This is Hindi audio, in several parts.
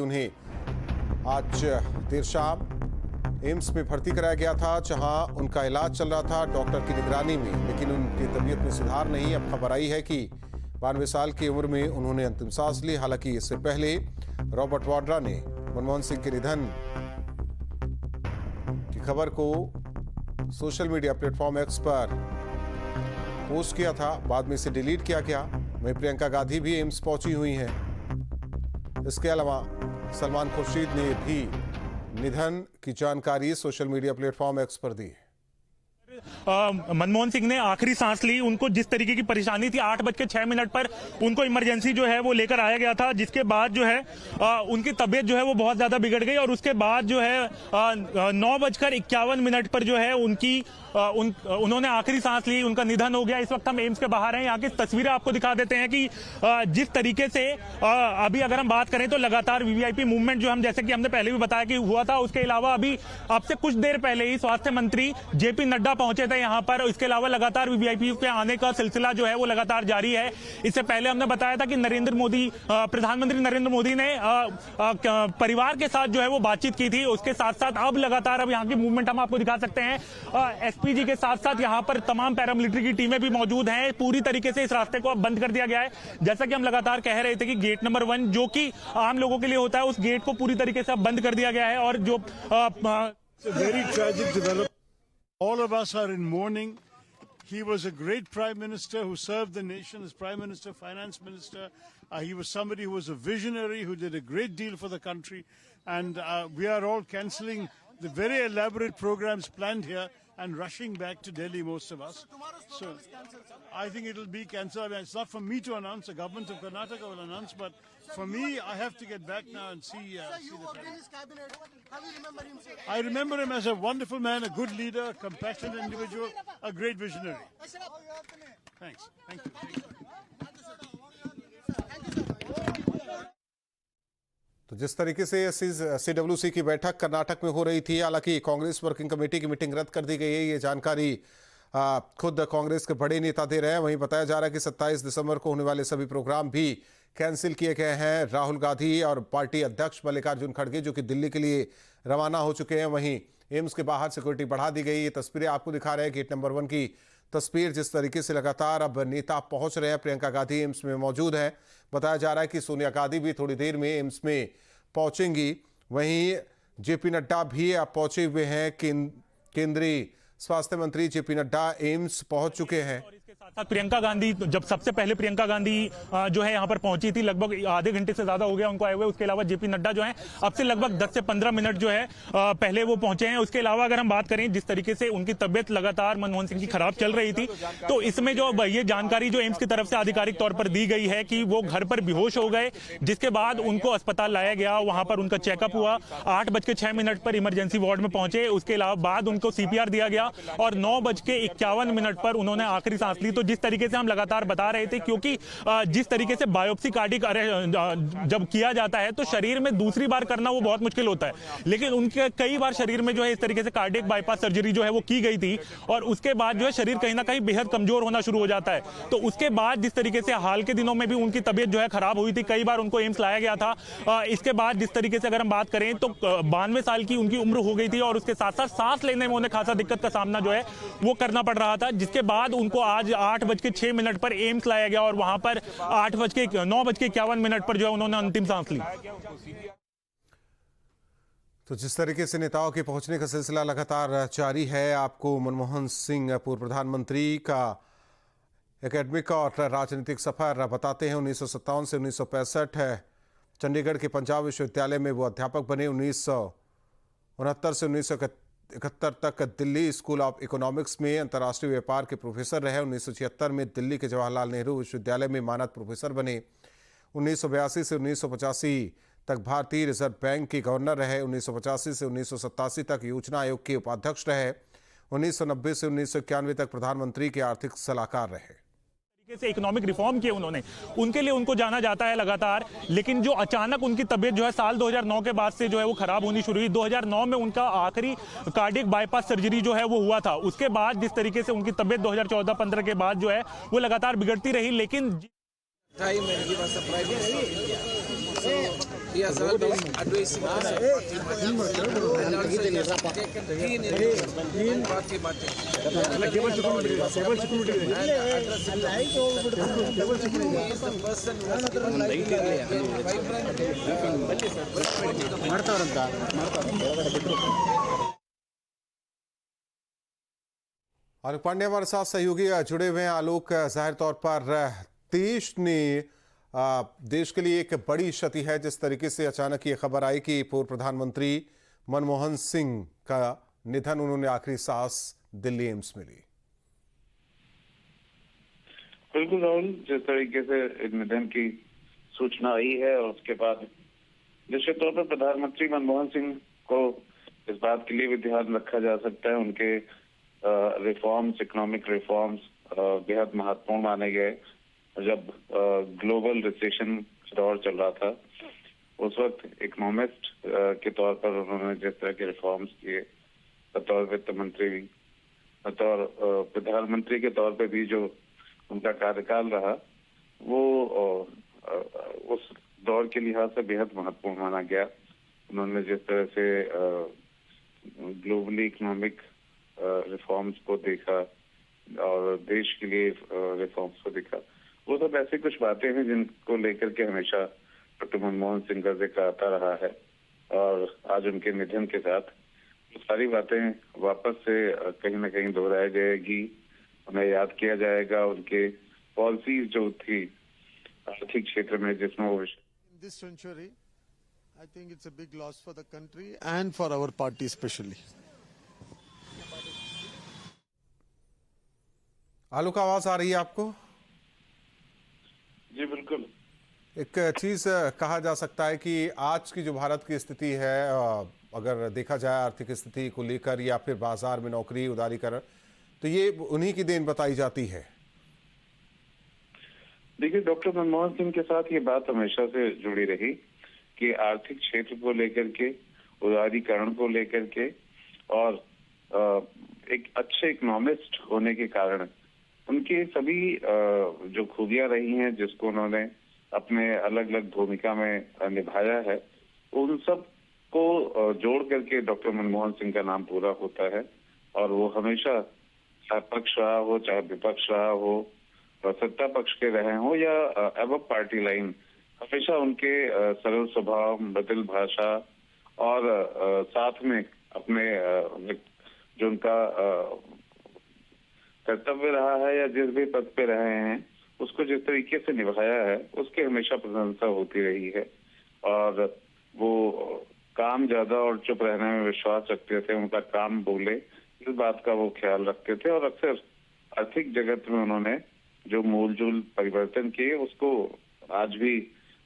उन्हें आज देर शाम एम्स में भर्ती कराया गया था, जहां उनका इलाज चल रहा था डॉक्टर की निगरानी में, लेकिन उनकी तबीयत में सुधार नहीं। अब खबर आई है कि 92 साल की उम्र में उन्होंने अंतिम सांस ली। हालांकि इससे पहले रॉबर्ट वाड्रा ने मनमोहन सिंह के निधन की खबर को सोशल मीडिया प्लेटफॉर्म एक्स पर पोस्ट किया था, बाद में इसे डिलीट किया गया। वहीं प्रियंका गांधी भी एम्स पहुंची हुई हैं। इसके अलावा सलमान खुर्शीद ने भी निधन की जानकारी सोशल मीडिया प्लेटफॉर्म एक्स पर दी। मनमोहन सिंह ने आखिरी सांस ली। उनको जिस तरीके की परेशानी थी, 8:06 पर उनको इमरजेंसी जो है वो लेकर आया गया था, जिसके बाद जो है उनकी तबीयत जो है वो बहुत ज्यादा बिगड़ गई और उसके बाद जो है 9:51 पर जो है उन्होंने आखिरी सांस ली, उनका निधन हो गया। इस वक्त हम एम्स के बाहर हैं। यहाँ की तस्वीरें आपको दिखा देते हैं कि जिस तरीके से अभी अगर हम बात करें तो लगातार वीवीआईपी मूवमेंट जो हम जैसे कि हमने पहले भी बताया कि हुआ था, उसके अलावा अभी अब से कुछ देर पहले ही स्वास्थ्य मंत्री जेपी नड्डा पहुंचे थे यहाँ पर। इसके अलावा लगातार वीवीआईपी के आने का सिलसिला जो है वो लगातार जारी है। इससे पहले हमने बताया था कि प्रधानमंत्री नरेंद्र मोदी ने परिवार के साथ जो है वो बातचीत की थी। उसके साथ साथ अब लगातार अब यहाँ की मूवमेंट हम आपको दिखा सकते हैं। एसपीजी के साथ साथ यहाँ पर तमाम पैरामिलिट्री की टीमें भी मौजूद हैं। पूरी तरीके से इस रास्ते को अब बंद कर दिया गया है। जैसा कि हम लगातार कह रहे थे कि गेट नंबर 1 जो कि आम लोगों के लिए होता है, उस गेट को पूरी तरीके से अब बंद कर दिया गया है। और जो very tragic development. All of us are in mourning. He was a great prime minister who served the nation as prime minister, finance minister. He was somebody who was a visionary, who did a great deal for the country. And we are all cancelling the very elaborate programs planned here and rushing back to Delhi, most of us. So I think it will be cancelled. I mean, it's not for me to announce. The government of Karnataka will announce. But for me, I have to get back now and see the cabinet. How do you remember him, sir? I remember him as a wonderful man, a good leader, a compassionate individual, a great visionary. Thanks. Thank you. तो जिस तरीके से सीडब्ल्यूसी की बैठक कर्नाटक में हो रही थी, हालांकि कांग्रेस वर्किंग कमेटी की मीटिंग रद्द कर दी गई है। ये जानकारी खुद कांग्रेस के बड़े नेता दे रहे हैं। वहीं बताया जा रहा है कि 27 दिसंबर को होने वाले सभी प्रोग्राम भी कैंसिल किए गए हैं। राहुल गांधी और पार्टी अध्यक्ष मल्लिकार्जुन खड़गे जो कि दिल्ली के लिए रवाना हो चुके हैं। वहीं एम्स के बाहर सिक्योरिटी बढ़ा दी गई। ये तस्वीरें आपको दिखा रहे हैं, गेट नंबर 1 की तस्वीर। जिस तरीके से लगातार अब नेता पहुंच रहे हैं, प्रियंका गांधी एम्स में मौजूद है। बताया जा रहा है कि सोनिया गांधी भी थोड़ी देर में एम्स में पहुंचेंगी। वहीं जेपी नड्डा भी अब पहुंचे हुए हैं। केंद्रीय स्वास्थ्य मंत्री जेपी नड्डा एम्स पहुंच चुके हैं। साथ प्रियंका गांधी, जब सबसे पहले प्रियंका गांधी जो है यहाँ पर पहुंची थी, लगभग आधे घंटे से ज्यादा हो गया उनको आए हुए। उसके अलावा जेपी नड्डा जो है अब से लगभग 10 से 15 मिनट जो है पहले वो पहुंचे हैं। उसके अलावा अगर हम बात करें जिस तरीके से उनकी तबियत लगातार मनमोहन सिंह की खराब चल रही थी, तो इसमें जो ये जानकारी जो एम्स की तरफ से आधिकारिक तौर पर दी गई है कि वो घर पर बेहोश हो गए, जिसके बाद उनको अस्पताल लाया गया। वहां पर उनका चेकअप हुआ। 8:06 पर इमरजेंसी वार्ड में पहुंचे। उसके अलावा बाद उनको सीपीआर दिया गया और 9:51 पर उन्होंने आखिरी सांस ली। तो जिस तरीके से हम लगातार बता रहे थे, क्योंकि जिस तरीके से बायोप्सी कार्डिक जब किया जाता है तो शरीर में दूसरी बार करना वो बहुत मुश्किल होता है, लेकिन उनके कई बार शरीर में जो है इस तरीके से कार्डिक बाईपास सर्जरी जो है वो की गई थी और उसके बाद जो है शरीर कहीं ना कहीं बेहद कमजोर होना शुरू हो जाता है। तो उसके बाद जिस तरीके से हाल के दिनों में भी उनकी तबीयत जो है खराब हुई थी, कई बार उनको एम्स लाया गया था। इसके बाद जिस तरीके से अगर हम बात करें तो 92 साल की उनकी उम्र हो गई थी और उसके साथ साथ सांस लेने में उन्हें खासा दिक्कत का सामना जो है वो करना पड़ रहा था, जिसके बाद उनको आज 8:06 पर एम्स लाया गया और वहां पर 9:51 पर जो है उन्होंने अंतिम सांस ली। तो जिस तरीके से नेताओं के पहुंचने का सिलसिला लगातार जारी है, आपको मनमोहन सिंह पूर्व प्रधानमंत्री का एकेडमिक और राजनीतिक सफर बताते हैं। 1957 से 1965 चंडीगढ़ के पंजाब विश्वविद्यालय में वो अध्यापक बने। 1969 से 1971 तक दिल्ली स्कूल ऑफ इकोनॉमिक्स में अंतर्राष्ट्रीय व्यापार के प्रोफेसर रहे। 1976 में दिल्ली के जवाहरलाल नेहरू विश्वविद्यालय में मानद प्रोफेसर बने। 1982 से 1985 तक भारतीय रिजर्व बैंक के गवर्नर रहे। 1985 से 1987 तक योजना आयोग के उपाध्यक्ष रहे। 1990 से 1991 तक प्रधानमंत्री के आर्थिक सलाहकार रहे। से इकोनॉमिक रिफॉर्म किए उन्होंने, उनके लिए उनको जाना जाता है लगातार। लेकिन जो अचानक उनकी तबीयत जो है साल 2009 के बाद से जो है वो खराब होनी शुरू हुई। 2009 में उनका आखिरी कार्डियक बाईपास सर्जरी जो है वो हुआ था। उसके बाद जिस तरीके से उनकी तबीयत 2014-15 के बाद जो है वो लगातार बिगड़ती रही। लेकिन He has always addressing us as party matters, and also he has taken keen interest in party matters. And addressing he is the person who has given life and vibrant. आलोक पांडे हमारे साथ सहयोगी जुड़े हुए हैं। आलोक, जाहिर तौर पर देश ने देश के लिए एक बड़ी क्षति है जिस तरीके से अचानक ये खबर आई कि पूर्व प्रधानमंत्री मनमोहन सिंह का निधन, उन्होंने आखिरी सांस दिल्ली एम्स में ली। बिल्कुल राहुल, जिस तरीके से निधन की सूचना आई है और उसके बाद निश्चित तौर पर प्रधानमंत्री मनमोहन सिंह को इस बात के लिए भी ध्यान रखा जा सकता है, उनके रिफॉर्म्स, इकोनॉमिक रिफॉर्म्स बेहद महत्वपूर्ण माने गए। जब ग्लोबल रिसेशन दौर चल रहा था उस वक्त इकोनॉमिस्ट के तौर पर उन्होंने जिस तरह के रिफॉर्म्स किए, बतौर वित्त मंत्री भी, बतौर प्रधानमंत्री के तौर पे भी जो उनका कार्यकाल रहा, वो उस दौर के लिहाज से बेहद महत्वपूर्ण माना गया। उन्होंने जिस तरह से ग्लोबली इकोनॉमिक रिफॉर्म्स को देखा और देश के लिए रिफॉर्म्स को देखा, वो सब ऐसी कुछ बातें हैं जिनको लेकर के हमेशा डॉक्टर मनमोहन सिंह का जिक्र आता रहा है। और आज उनके निधन के साथ वो सारी बातें वापस से कहीं ना कहीं दोहराई जाएगी, उन्हें याद किया जाएगा। उनके पॉलिसीज जो थी आर्थिक क्षेत्र में, जिसमें वो this century, I think it's a big loss for the country and for our party especially. आलोक, आवाज आ रही है आपको? जी बिल्कुल। एक चीज कहा जा सकता है कि आज की जो भारत की स्थिति है, अगर देखा जाए आर्थिक स्थिति को लेकर या फिर बाजार में नौकरी, उदारीकरण, तो ये उन्हीं की देन बताई जाती है। देखिए, डॉक्टर मनमोहन सिंह के साथ ये बात हमेशा से जुड़ी रही कि आर्थिक क्षेत्र को लेकर के, उदारीकरण को लेकर के और एक अच्छे इकोनॉमिस्ट होने के कारण उनकी सभी जो खूबियां रही हैं, जिसको उन्होंने अपने अलग अलग भूमिका में निभाया है, उन सब को जोड़ करके डॉक्टर मनमोहन सिंह का नाम पूरा होता है। और वो हमेशा, चाहे पक्ष रहा हो, चाहे विपक्ष रहा हो, सत्ता पक्ष के रहे हो या अब पार्टी लाइन, हमेशा उनके सरल स्वभाव, मृदुल भाषा और साथ में अपने जो उनका कर्तव्य रहा है या जिस भी पद पे रहे हैं, उसको जिस तरीके से निभाया है, उसकी हमेशा प्रशंसा होती रही है। और वो काम ज्यादा और चुप रहने में विश्वास रखते थे, उनका काम बोले, इस बात का वो ख्याल रखते थे। और अक्सर आर्थिक जगत में उन्होंने जो मूलजूल परिवर्तन किए, उसको आज भी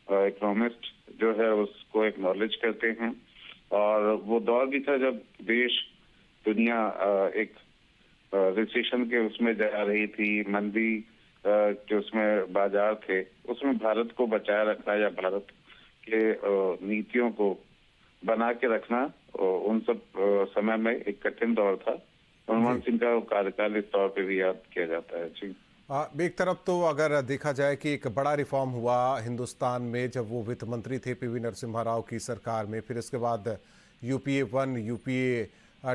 इकोनॉमिस्ट जो है उसको एक्नॉलेज करते हैं। और वो दौर भी था जब देश, दुनिया एक रिसेशन के उसमें जा रही थी, मंदी के उसमें बाजार थे, उसमें भारत को बचाए रखना या भारत के नीतियों को बना के रखना उन सब समय में एक कठिन दौर था। मनमोहन सिंह का कार्यकाल इस तौर पे भी याद किया जाता है। जी, एक तरफ तो अगर देखा जाए कि एक बड़ा रिफॉर्म हुआ हिंदुस्तान में जब वो वित्त मंत्री थे पीवी नरसिम्हा राव की सरकार में, फिर इसके बाद यूपीए 1, यूपीए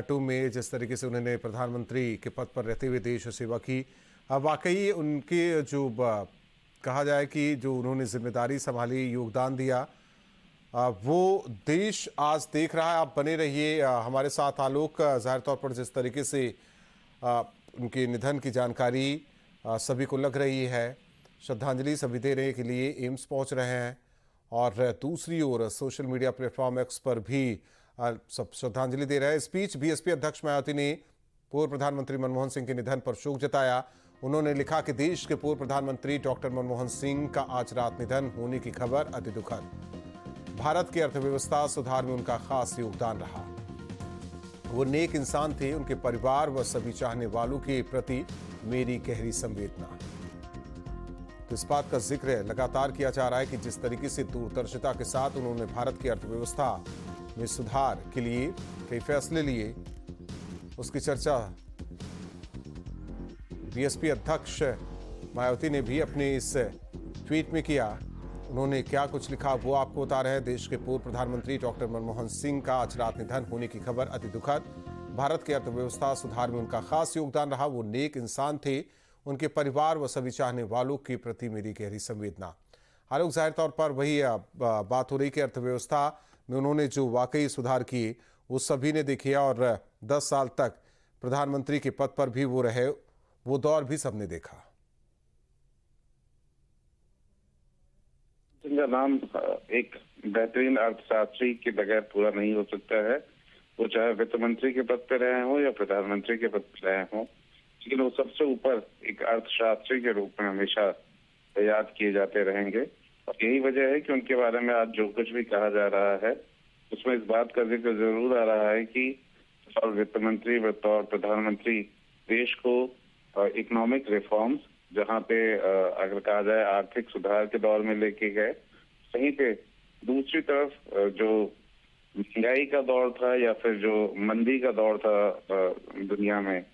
2 में जिस तरीके से उन्होंने प्रधानमंत्री के पद पर रहते हुए देश सेवा की, वाकई उनके जो कहा जाए कि जो उन्होंने जिम्मेदारी संभाली, योगदान दिया, वो देश आज देख रहा है। आप बने रहिए हमारे साथ आलोक। जाहिर तौर पर जिस तरीके से उनके निधन की जानकारी सभी को लग रही है, श्रद्धांजलि सभी देने के लिए एम्स पहुंच रहे हैं, और दूसरी ओर सोशल मीडिया प्लेटफॉर्म एक्स पर भी सब श्रद्धांजलि दे रहे हैं। इस बीच बीएसपी अध्यक्ष मायावती ने पूर्व प्रधानमंत्री मनमोहन सिंह के निधन पर शोक जताया। उन्होंने लिखा कि देश के पूर्व प्रधानमंत्री डॉक्टर मनमोहन सिंह का आज रात निधन होने की खबर अति दुखद। भारत की अर्थव्यवस्था सुधार में उनका खास योगदान रहा। वो नेक इंसान थे। उनके परिवार व सभी चाहने वालों के प्रति मेरी गहरी संवेदना। तो इस बात का जिक्र लगातार किया जा रहा है कि जिस तरीके से दूरदर्शिता के साथ उन्होंने भारत की अर्थव्यवस्था में सुधार के लिए कई फैसले लिए, उसकी चर्चा बीएसपी अध्यक्ष मायावती ने भी अपने इस ट्वीट में किया उन्होंने क्या कुछ लिखा वो आपको बता रहे हैं। देश के पूर्व प्रधानमंत्री डॉक्टर मनमोहन सिंह का आज रात निधन होने की खबर अति दुखद। भारत की अर्थव्यवस्था सुधार में उनका खास योगदान रहा। वो नेक इंसान थे। उनके परिवार व सभी चाहने वालों के प्रति मेरी गहरी संवेदना। आलोक, जाहिर तौर पर वही बात हो रही कि अर्थव्यवस्था में उन्होंने जो वाकई सुधार किए वो सभी ने देखे और 10 साल तक प्रधानमंत्री के पद पर भी वो रहे, वो दौर भी सबने देखा। जिनका नाम एक बेहतरीन अर्थशास्त्री के बगैर पूरा नहीं हो सकता है। वो चाहे वित्त मंत्री के पद पर रहे हों या प्रधानमंत्री के पद पर रहे हों, लेकिन वो सबसे ऊपर एक अर्थशास्त्री के रूप में हमेशा याद किए जाते रहेंगे। और यही वजह है कि उनके बारे में आज जो कुछ भी कहा जा रहा है उसमें इस बात का जिक्र जरूर आ रहा है कि बतौर वित्त मंत्री, बतौर प्रधानमंत्री देश को इकोनॉमिक रिफॉर्म्स, जहाँ पे अगर कहा जाए आर्थिक सुधार के दौर में लेके गए, वहीं पे दूसरी तरफ जो महंगाई का दौर था या फिर जो मंदी का दौर था दुनिया में,